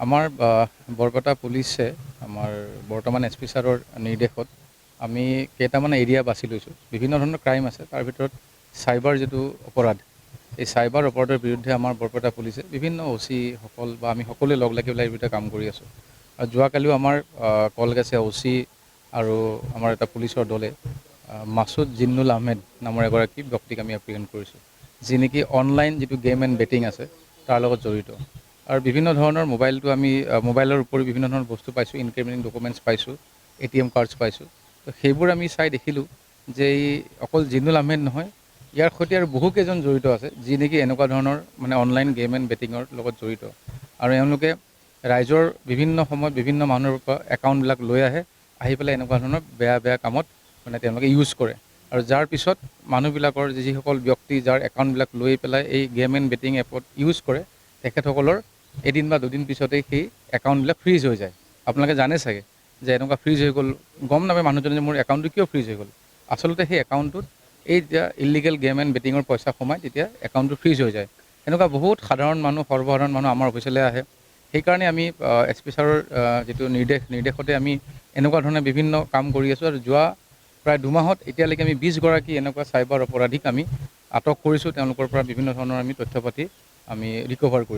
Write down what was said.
আমাৰ বৰপেটা পুলিচে আমাৰ বৰ্তমান এছ পি ছাৰৰ নিৰ্দেশত আমি কেইটামান এৰিয়া বাছি লৈছোঁ। বিভিন্ন ধৰণৰ ক্ৰাইম আছে, তাৰ ভিতৰত চাইবাৰ যিটো অপৰাধ, এই চাইবাৰ অপৰাধৰ বিৰুদ্ধে আমাৰ বৰপেটা পুলিচে বিভিন্ন OC সকল বা আমি সকলোৱে লগ লাগি পেলাই এই বিৰুদ্ধে কাম কৰি আছোঁ। আৰু যোৱাকালিও আমাৰ কলগেছে OC আৰু আমাৰ এটা পুলিচৰ দলে মাছুদ জিন্নুল আহমেদ নামৰ এগৰাকী ব্যক্তিক আমি এপ্ৰিহেণ্ড কৰিছোঁ, যি নেকি অনলাইন যিটো গেম এণ্ড বেটিং আছে তাৰ লগত জড়িত। আৰু বিভিন্ন ধৰণৰ মোবাইলৰ উপৰিও বিভিন্ন ধৰণৰ বস্তু পাইছোঁ, ইনক্ৰিমিনেটিং ডকুমেণ্টছ পাইছোঁ, ATM কাৰ্ডছ পাইছোঁ। তো সেইবোৰ আমি চাই দেখিলোঁ যে এই অকল জিন্নুল আহমেদ নহয়, ইয়াৰ সৈতে আৰু বহুকেইজন জড়িত আছে, যি নেকি এনেকুৱা ধৰণৰ অনলাইন গেম এণ্ড বেটিঙৰ লগত জড়িত। আৰু এওঁলোকে ৰাইজৰ বিভিন্ন সময়ত বিভিন্ন মানুহৰ পৰা একাউণ্টবিলাক লৈ আহি পেলাই এনেকুৱা ধৰণৰ বেয়া বেয়া কামত তেওঁলোকে ইউজ কৰে। আৰু যাৰ পিছত মানুহবিলাকৰ যিসকল ব্যক্তি যাৰ একাউণ্টবিলাক লৈ পেলাই এই গেম এণ্ড বেটিং এপত ইউজ কৰে, তেখেতসকলৰ এদিন বা দুদিন পিছতেই সেই একাউণ্টবিলাক ফ্ৰীজ হৈ যায়। আপোনালোকে জানে চাগে যে এনেকুৱা ফ্ৰীজ হৈ গ'ল, গম নাপায় মানুহজনে যে মোৰ একাউণ্টটো কিয় ফ্ৰীজ হৈ গ'ল। আচলতে সেই একাউণ্টটোত এই যেতিয়া ইলিগেল গেম এণ্ড বেটিঙৰ পইচা সোমায়, তেতিয়া একাউণ্টটো ফ্ৰীজ হৈ যায়। এনেকুৱা বহুত সৰ্বসাধাৰণ মানুহ আমাৰ অফিচলৈ আহে। সেইকাৰণে আমি SP ছাৰৰ যিটো নিৰ্দেশতে আমি এনেকুৱা ধৰণে বিভিন্ন কাম কৰি আছোঁ। আৰু যোৱা প্ৰায় 2 মাহত এতিয়ালৈকে আমি 20 গৰাকী এনেকুৱা চাইবাৰ অপৰাধীক আমি আটক কৰিছোঁ। তেওঁলোকৰ পৰা বিভিন্ন ধৰণৰ আমি তথ্য পাতি আমি ৰিকভাৰ কৰিছোঁ।